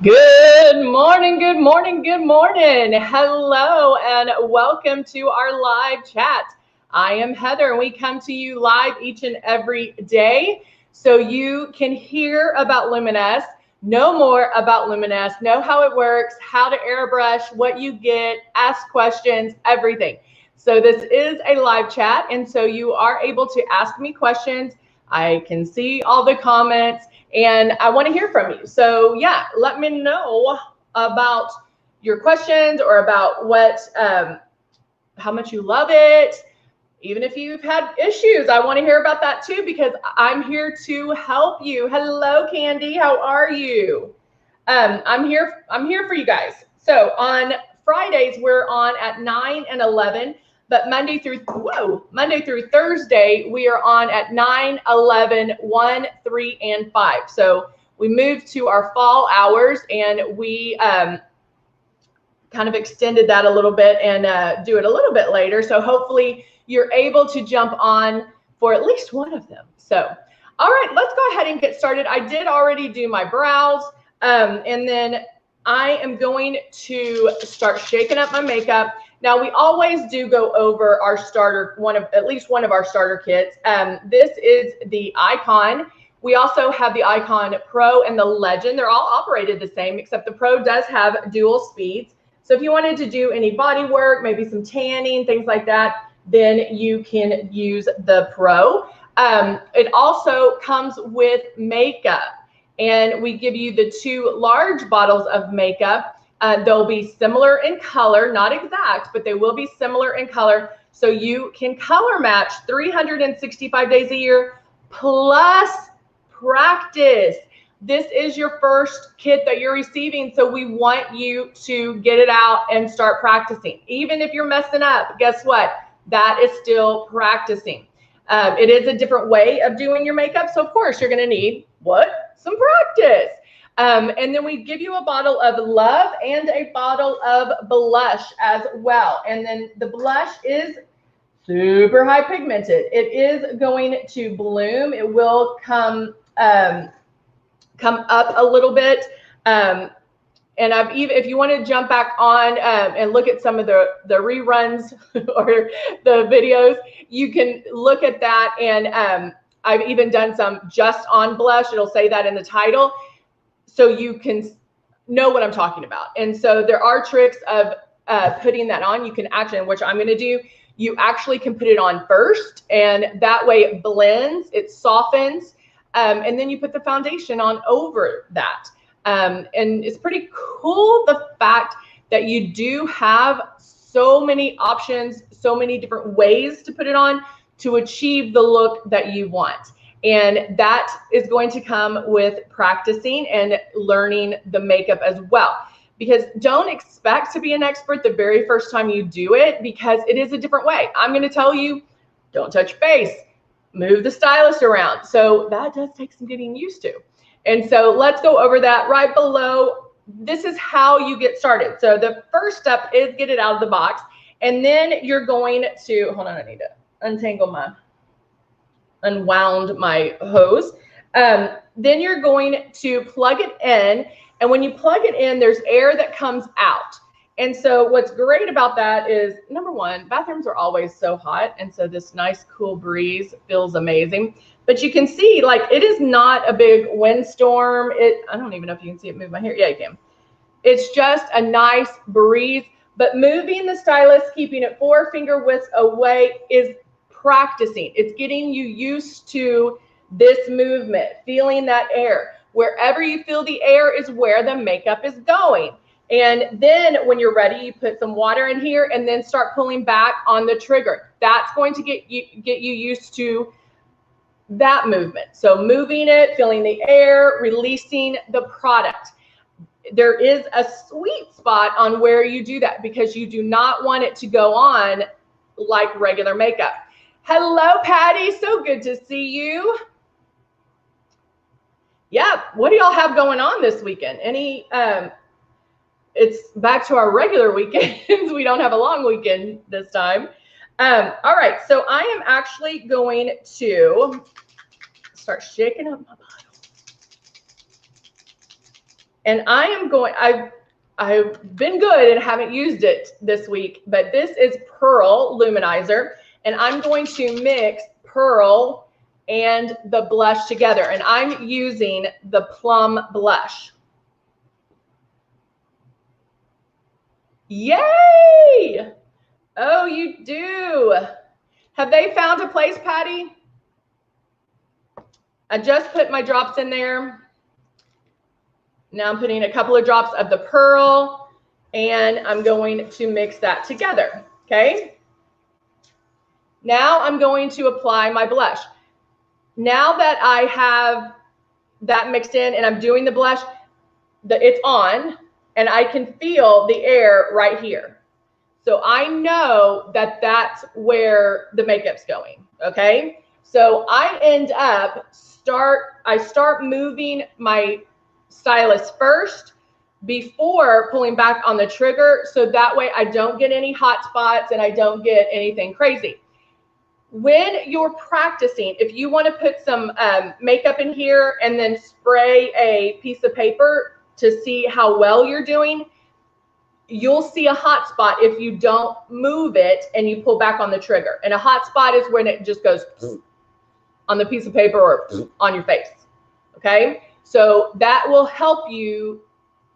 Good morning, good morning, good morning. Hello and welcome to our live chat. I am Heather and we come to you live each and every day so you can hear about Luminous, know more about Luminous, know how it works, how to airbrush, what you get, ask questions, everything. So this is a live chat and so you are able to ask me questions. I can see all the comments and I want to hear from you. So yeah, let me know about your questions or about how much you love it. Even if you've had issues, I want to hear about that too because I'm here to help you. Hello, Candy. How are you? I'm here for you guys. So on Fridays we're on at 9 and 11. But Monday through Thursday, we are on at 9, 11, 1, 3, and 5. So we moved to our fall hours and we kind of extended that a little bit and do it a little bit later. So hopefully you're able to jump on for at least one of them. So, all right, let's go ahead and get started. I did already do my brows and then I am going to start shaking up my makeup. Now we always do go over our starter, at least one of our starter kits. This is the Icon. We also have the Icon Pro and the Legend. They're all operated the same, except the Pro does have dual speeds. So if you wanted to do any body work, maybe some tanning, things like that, then you can use the Pro. It also comes with makeup, and we give you the 2 large bottles of makeup. They'll be similar in color, not exact, but they will be similar in color. So you can color match 365 days a year plus practice. This is your first kit that you're receiving. So we want you to get it out and start practicing. Even if you're messing up, guess what? That is still practicing. It is a different way of doing your makeup. So of course you're going to need what? Some practice. And then we give you a bottle of Love and a bottle of blush as well. And then the blush is super high pigmented. It is going to bloom. It will come up a little bit. And if you want to jump back on and look at some of the reruns or the videos, you can look at that. And I've even done some just on blush. It'll say that in the title, so you can know what I'm talking about. And so there are tricks of putting that on. You can actually, which I'm going to do, you actually can put it on first, and that way it blends, it softens, and then you put the foundation on over that. And it's pretty cool, the fact that you do have so many options, so many different ways to put it on to achieve the look that you want. And that is going to come with practicing and learning the makeup as well. Because don't expect to be an expert the very first time you do it, because it is a different way. I'm going to tell you, don't touch face, move the stylus around. So that does take some getting used to. And so let's go over that right below. This is how you get started. So the first step is get it out of the box. And then you're going to, hold on, I need to unwound my hose. Then you're going to plug it in. And when you plug it in, there's air that comes out. And so what's great about that is, number one, bathrooms are always so hot. And so this nice cool breeze feels amazing. But you can see, like, it is not a big windstorm. I don't even know if you can see it move my hair. Yeah, you can. It's just a nice breeze. But moving the stylus, keeping it 4-finger widths away, is practicing. It's getting you used to this movement, feeling that air. Wherever you feel the air is where the makeup is going. And then when you're ready, you put some water in here and then start pulling back on the trigger. That's going to get you used to that movement. So moving it, feeling the air, releasing the product. There is a sweet spot on where you do that, because you do not want it to go on like regular makeup. Hello, Patty. So good to see you. Yeah, what do y'all have going on this weekend? It's back to our regular weekends. We don't have a long weekend this time. All right, so I am actually going to start shaking up my bottle. And I've been good and haven't used it this week, but this is Pearl Luminizer, and I'm going to mix Pearl and the blush together, and I'm using the Plum Blush. Yay! Oh, you do. Have they found a place, Patty? I just put my drops in there. Now I'm putting a couple of drops of the Pearl, and I'm going to mix that together, okay? Now I'm going to apply my blush. Now that I have that mixed in and I'm doing the blush, it's on, and I can feel the air right here. So I know that that's where the makeup's going, okay? So I end up I start moving my stylus first before pulling back on the trigger, so that way I don't get any hot spots and I don't get anything crazy. When you're practicing, if you want to put some makeup in here and then spray a piece of paper to see how well you're doing, you'll see a hot spot if you don't move it and you pull back on the trigger. And a hot spot is when it just goes on the piece of paper or on your face, okay? So that will help you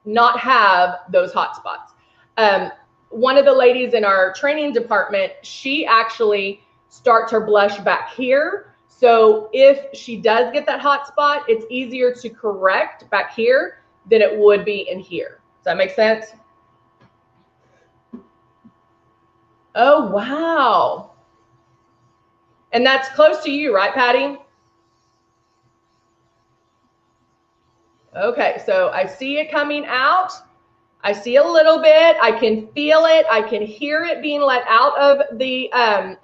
not have those hot spots. One of the ladies in our training department, she actually starts her blush back here. So if she does get that hot spot, it's easier to correct back here than it would be in here. Does that make sense? Oh, wow. And that's close to you, right, Patty? Okay, so I see it coming out. I see a little bit. I can feel it. I can hear it being let out of the,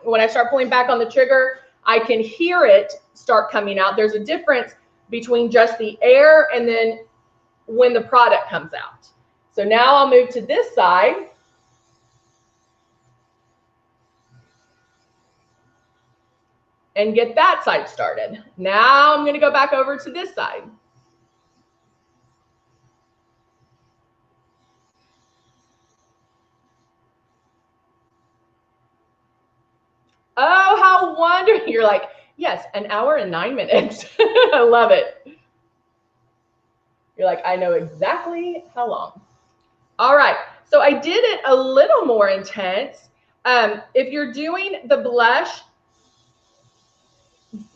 when I start pulling back on the trigger, I can hear it start coming out. There's a difference between just the air and then when the product comes out. So now I'll move to this side. And get that side started. Now I'm going to go back over to this side. Oh, how wonderful. You're like, yes, 1 hour and 9 minutes. I love it. You're like, I know exactly how long. All right, so I did it a little more intense. If you're doing the blush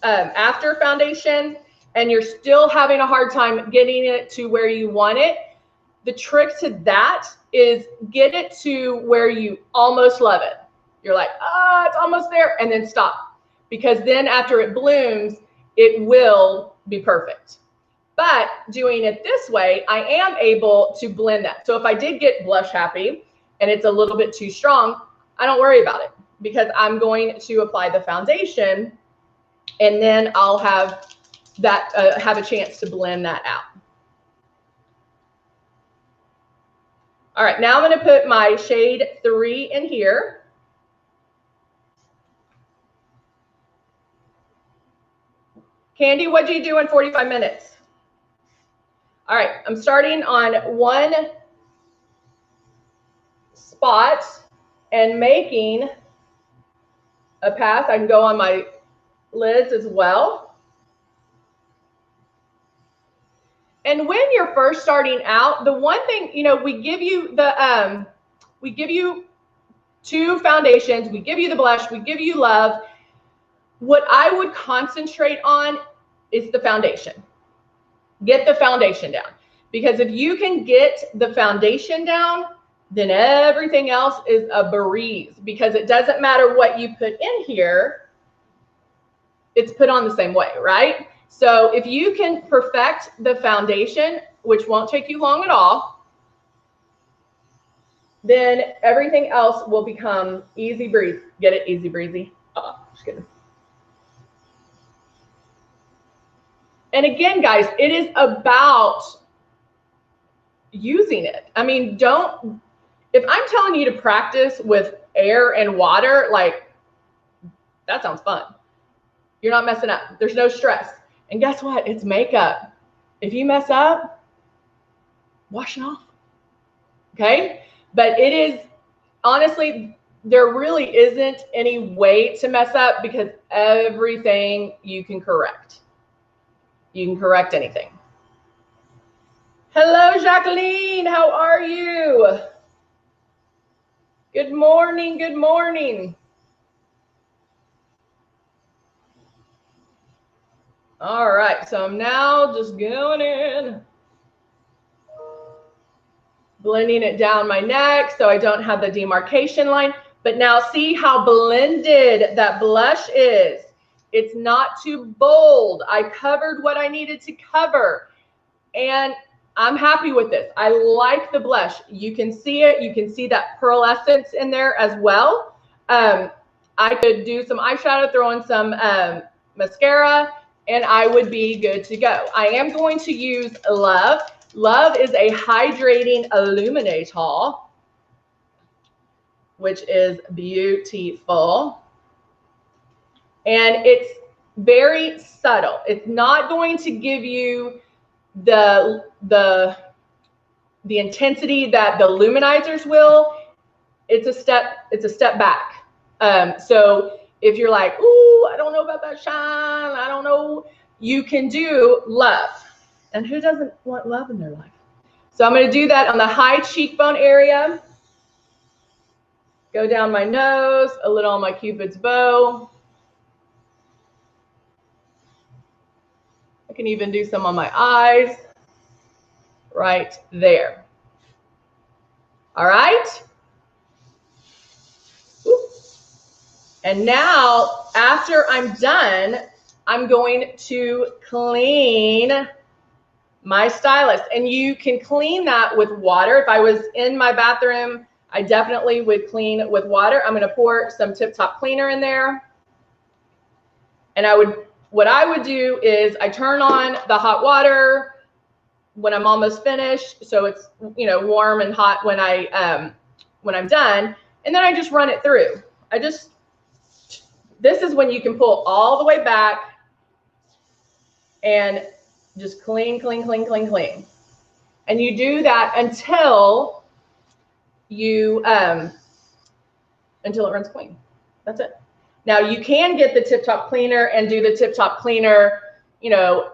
after foundation and you're still having a hard time getting it to where you want it, the trick to that is get it to where you almost love it. You're like, oh, it's almost there, and then stop. Because then after it blooms, it will be perfect. But doing it this way, I am able to blend that. So if I did get blush happy and it's a little bit too strong, I don't worry about it because I'm going to apply the foundation and then I'll have that have a chance to blend that out. All right, now I'm going to put my shade 3 in here. Candy, what do you do in 45 minutes? All right, I'm starting on one spot and making a path. I can go on my lids as well. And when you're first starting out, the one thing, you know, we give you 2 foundations, we give you the blush, we give you love. What I would concentrate on is the foundation. Get the foundation down. Because if you can get the foundation down, then everything else is a breeze. Because it doesn't matter what you put in here, it's put on the same way, right? So if you can perfect the foundation, which won't take you long at all, then everything else will become easy breeze. Get it? Easy breezy. Oh, just kidding. And again, guys, it is about using it. I mean, if I'm telling you to practice with air and water, like, that sounds fun. You're not messing up. There's no stress. And guess what? It's makeup. If you mess up, wash it off. Okay? But it is, honestly, there really isn't any way to mess up because everything you can correct. You can correct anything. Hello, Jacqueline. How are you? Good morning. Good morning. All right. So I'm now just going in, blending it down my neck so I don't have the demarcation line. But now see how blended that blush is. It's not too bold. I covered what I needed to cover. And I'm happy with this. I like the blush. You can see it. You can see that pearlescence in there as well. I could do some eyeshadow, throw in some mascara, and I would be good to go. I am going to use Love. Love is a hydrating illuminator, which is beautiful. And it's very subtle. It's not going to give you the intensity that the luminizers will. It's a step back. So if you're like, ooh, I don't know about that shine, I don't know, you can do Love. And who doesn't want love in their life? So I'm going to do that on the high cheekbone area. Go down my nose, a little on my Cupid's bow. I can even do some on my eyes right there. All right. And now, after I'm done, I'm going to clean my stylus. And you can clean that with water. If I was in my bathroom, I definitely would clean with water. I'm going to pour some Tip Top cleaner in there. And what I would do is I turn on the hot water when I'm almost finished, so it's, you know, warm and hot when I'm done, and then I just run it through. This is when you can pull all the way back and just clean, clean, clean, clean, clean. And you do that until it runs clean. That's it. Now you can get the Tip Top cleaner and do the Tip Top cleaner, you know,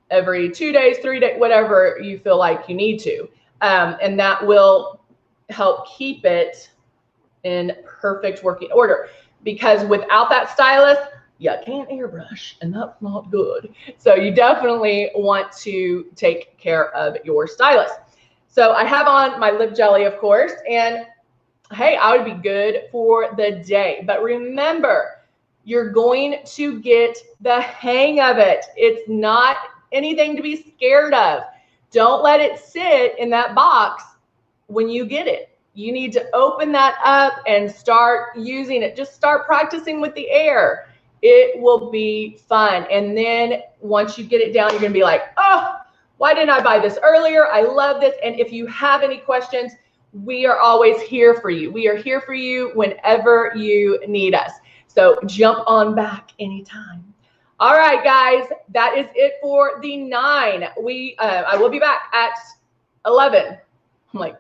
every 2 days, 3 days, whatever you feel like you need to. And that will help keep it in perfect working order. Because without that stylus, you can't airbrush, and that's not good. So you definitely want to take care of your stylus. So I have on my lip jelly, of course, and hey, I would be good for the day. But remember, you're going to get the hang of it. It's not anything to be scared of. Don't let it sit in that box when you get it. You need to open that up and start using it. Just start practicing with the air. It will be fun. And then once you get it down, you're going to be like, oh, why didn't I buy this earlier? I love this. And if you have any questions, we are always here for you. We are here for you whenever you need us. So jump on back anytime. All right, guys, that is it for the 9. I will be back at 11. I'm like,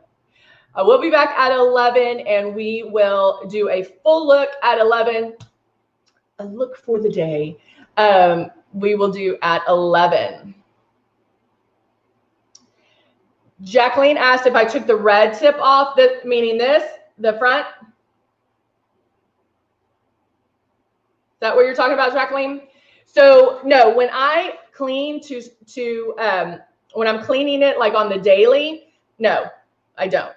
I will be back at 11, and we will do a full look at 11. A look for the day. We will do at 11. Jacqueline asked if I took the red tip off, meaning the front. Is that what you're talking about, Jacqueline? So no, when I clean when I'm cleaning it like on the daily, no, I don't.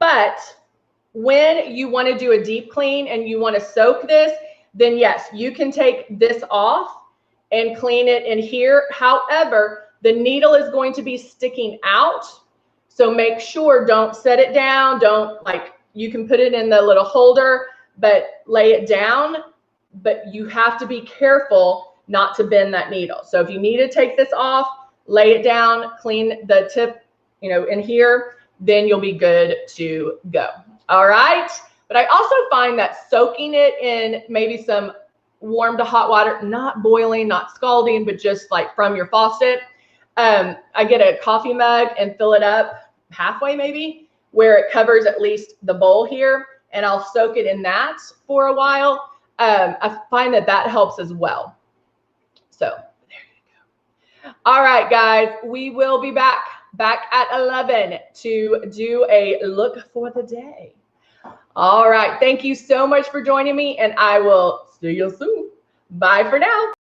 But when you want to do a deep clean and you want to soak this, then yes, you can take this off and clean it in here. However, the needle is going to be sticking out. So make sure, don't set it down. You can put it in the little holder, but lay it down. But you have to be careful not to bend that needle. So if you need to take this off, lay it down, clean the tip, in here, then you'll be good to go. All right. But I also find that soaking it in maybe some warm to hot water, not boiling, not scalding, but just like from your faucet. I get a coffee mug and fill it up halfway maybe, where it covers at least the bowl here, and I'll soak it in that for a while. I find that that helps as well. So there you go. All right, guys, we will be back at 11 to do a look for the day. All right, thank you so much for joining me, and I will see you soon. Bye for now.